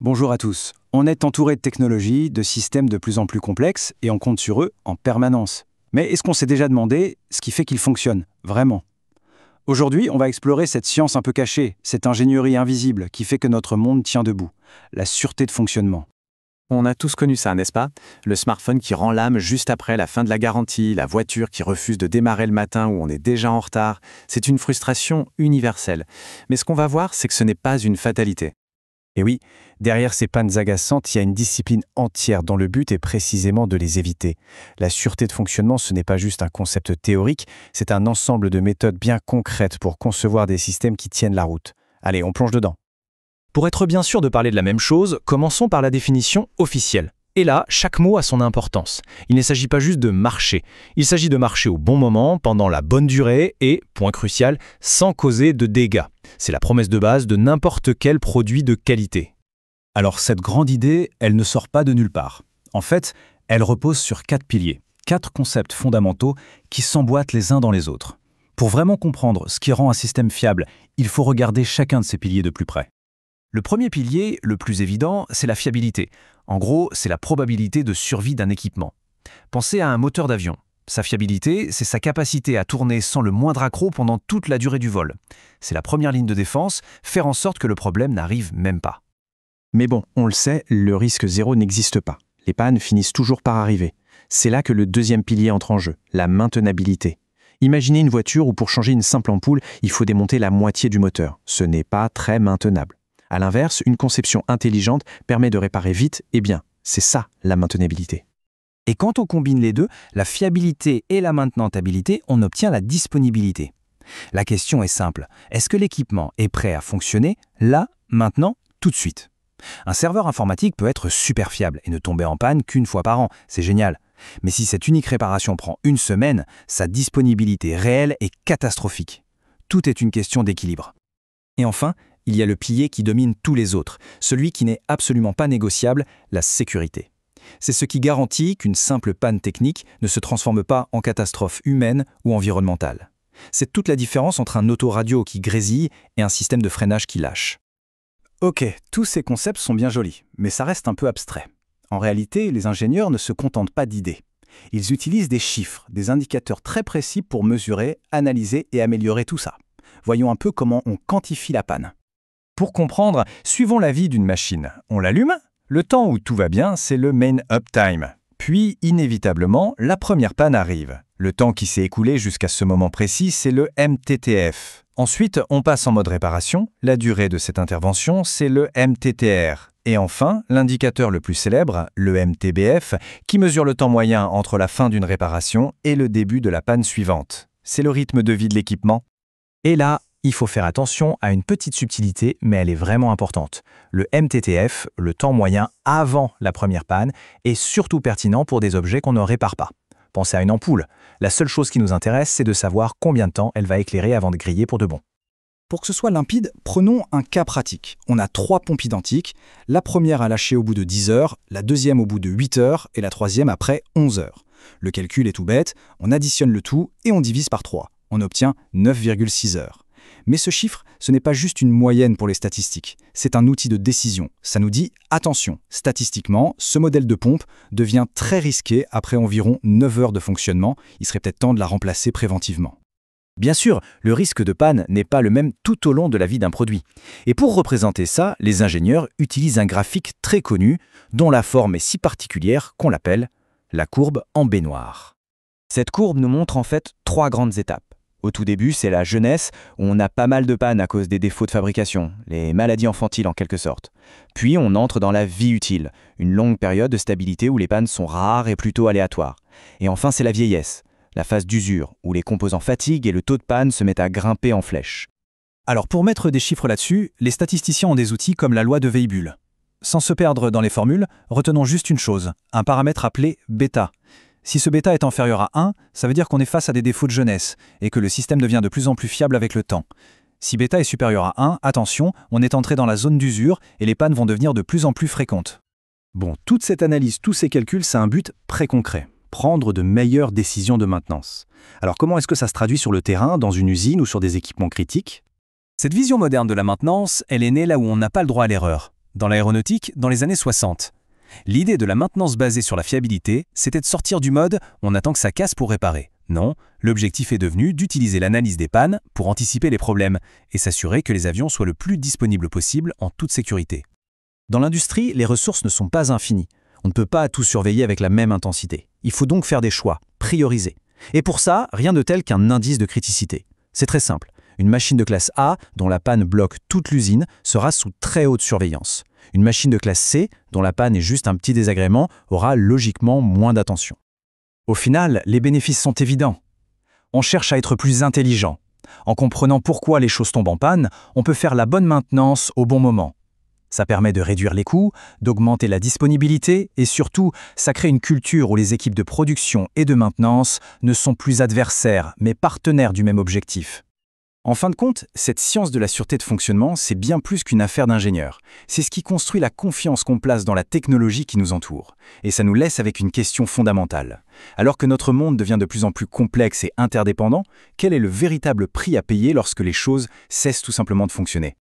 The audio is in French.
Bonjour à tous. On est entouré de technologies, de systèmes de plus en plus complexes et on compte sur eux en permanence. Mais est-ce qu'on s'est déjà demandé ce qui fait qu'ils fonctionnent, vraiment? Aujourd'hui, on va explorer cette science un peu cachée, cette ingénierie invisible qui fait que notre monde tient debout, la sûreté de fonctionnement. On a tous connu ça, n'est-ce pas? Le smartphone qui rend l'âme juste après la fin de la garantie, la voiture qui refuse de démarrer le matin où on est déjà en retard. C'est une frustration universelle. Mais ce qu'on va voir, c'est que ce n'est pas une fatalité. Et oui, derrière ces pannes agaçantes, il y a une discipline entière dont le but est précisément de les éviter. La sûreté de fonctionnement, ce n'est pas juste un concept théorique, c'est un ensemble de méthodes bien concrètes pour concevoir des systèmes qui tiennent la route. Allez, on plonge dedans. Pour être bien sûr de parler de la même chose, commençons par la définition officielle. Et là, chaque mot a son importance. Il ne s'agit pas juste de marcher. Il s'agit de marcher au bon moment, pendant la bonne durée et, point crucial, sans causer de dégâts. C'est la promesse de base de n'importe quel produit de qualité. Alors cette grande idée, elle ne sort pas de nulle part. En fait, elle repose sur 4 piliers, 4 concepts fondamentaux qui s'emboîtent les uns dans les autres. Pour vraiment comprendre ce qui rend un système fiable, il faut regarder chacun de ces piliers de plus près. Le premier pilier, le plus évident, c'est la fiabilité. En gros, c'est la probabilité de survie d'un équipement. Pensez à un moteur d'avion. Sa fiabilité, c'est sa capacité à tourner sans le moindre accroc pendant toute la durée du vol. C'est la première ligne de défense, faire en sorte que le problème n'arrive même pas. Mais bon, on le sait, le risque zéro n'existe pas. Les pannes finissent toujours par arriver. C'est là que le deuxième pilier entre en jeu, la maintenabilité. Imaginez une voiture où pour changer une simple ampoule, il faut démonter la moitié du moteur. Ce n'est pas très maintenable. À l'inverse, une conception intelligente permet de réparer vite et bien. C'est ça, la maintenabilité. Et quand on combine les deux, la fiabilité et la maintenabilité, on obtient la disponibilité. La question est simple, est-ce que l'équipement est prêt à fonctionner, là, maintenant, tout de suite? Un serveur informatique peut être super fiable et ne tomber en panne qu'une fois par an, c'est génial. Mais si cette unique réparation prend une semaine, sa disponibilité réelle est catastrophique. Tout est une question d'équilibre. Et enfin, il y a le pilier qui domine tous les autres, celui qui n'est absolument pas négociable, la sécurité. C'est ce qui garantit qu'une simple panne technique ne se transforme pas en catastrophe humaine ou environnementale. C'est toute la différence entre un autoradio qui grésille et un système de freinage qui lâche. Ok, tous ces concepts sont bien jolis, mais ça reste un peu abstrait. En réalité, les ingénieurs ne se contentent pas d'idées. Ils utilisent des chiffres, des indicateurs très précis pour mesurer, analyser et améliorer tout ça. Voyons un peu comment on quantifie la panne. Pour comprendre, suivons la vie d'une machine. On l'allume. Le temps où tout va bien, c'est le main uptime. Puis, inévitablement, la première panne arrive. Le temps qui s'est écoulé jusqu'à ce moment précis, c'est le MTTF. Ensuite, on passe en mode réparation. La durée de cette intervention, c'est le MTTR. Et enfin, l'indicateur le plus célèbre, le MTBF, qui mesure le temps moyen entre la fin d'une réparation et le début de la panne suivante. C'est le rythme de vie de l'équipement. Et là, il faut faire attention à une petite subtilité, mais elle est vraiment importante. Le MTTF, le temps moyen avant la première panne, est surtout pertinent pour des objets qu'on ne répare pas. Pensez à une ampoule. La seule chose qui nous intéresse, c'est de savoir combien de temps elle va éclairer avant de griller pour de bon. Pour que ce soit limpide, prenons un cas pratique. On a 3 pompes identiques, la première à lâcher au bout de 10 heures, la deuxième au bout de 8 heures et la troisième après 11 heures. Le calcul est tout bête, on additionne le tout et on divise par 3. On obtient 9,6 heures. Mais ce chiffre, ce n'est pas juste une moyenne pour les statistiques, c'est un outil de décision. Ça nous dit « Attention, statistiquement, ce modèle de pompe devient très risqué après environ 9 heures de fonctionnement, il serait peut-être temps de la remplacer préventivement. » Bien sûr, le risque de panne n'est pas le même tout au long de la vie d'un produit. Et pour représenter ça, les ingénieurs utilisent un graphique très connu, dont la forme est si particulière qu'on l'appelle la courbe en baignoire. Cette courbe nous montre en fait 3 grandes étapes. Au tout début, c'est la jeunesse, où on a pas mal de pannes à cause des défauts de fabrication, les maladies infantiles en quelque sorte. Puis on entre dans la vie utile, une longue période de stabilité où les pannes sont rares et plutôt aléatoires. Et enfin, c'est la vieillesse, la phase d'usure, où les composants fatiguent et le taux de panne se met à grimper en flèche. Alors pour mettre des chiffres là-dessus, les statisticiens ont des outils comme la loi de Weibull. Sans se perdre dans les formules, retenons juste une chose, un paramètre appelé bêta. Si ce bêta est inférieur à 1, ça veut dire qu'on est face à des défauts de jeunesse et que le système devient de plus en plus fiable avec le temps. Si bêta est supérieur à 1, attention, on est entré dans la zone d'usure et les pannes vont devenir de plus en plus fréquentes. Bon, toute cette analyse, tous ces calculs, ça a un but très concret. Prendre de meilleures décisions de maintenance. Alors comment est-ce que ça se traduit sur le terrain, dans une usine ou sur des équipements critiques? Cette vision moderne de la maintenance, elle est née là où on n'a pas le droit à l'erreur. dans l'aéronautique dans les années 60. L'idée de la maintenance basée sur la fiabilité, c'était de sortir du mode « on attend que ça casse pour réparer ». Non, l'objectif est devenu d'utiliser l'analyse des pannes pour anticiper les problèmes et s'assurer que les avions soient le plus disponibles possible en toute sécurité. Dans l'industrie, les ressources ne sont pas infinies. On ne peut pas tout surveiller avec la même intensité. Il faut donc faire des choix, prioriser. Et pour ça, rien de tel qu'un indice de criticité. C'est très simple. Une machine de classe A, dont la panne bloque toute l'usine, sera sous très haute surveillance. Une machine de classe C, dont la panne est juste un petit désagrément, aura logiquement moins d'attention. Au final, les bénéfices sont évidents. On cherche à être plus intelligent. En comprenant pourquoi les choses tombent en panne, on peut faire la bonne maintenance au bon moment. Ça permet de réduire les coûts, d'augmenter la disponibilité et surtout, ça crée une culture où les équipes de production et de maintenance ne sont plus adversaires, mais partenaires du même objectif. En fin de compte, cette science de la sûreté de fonctionnement, c'est bien plus qu'une affaire d'ingénieur. C'est ce qui construit la confiance qu'on place dans la technologie qui nous entoure. Et ça nous laisse avec une question fondamentale. Alors que notre monde devient de plus en plus complexe et interdépendant, quel est le véritable prix à payer lorsque les choses cessent tout simplement de fonctionner ?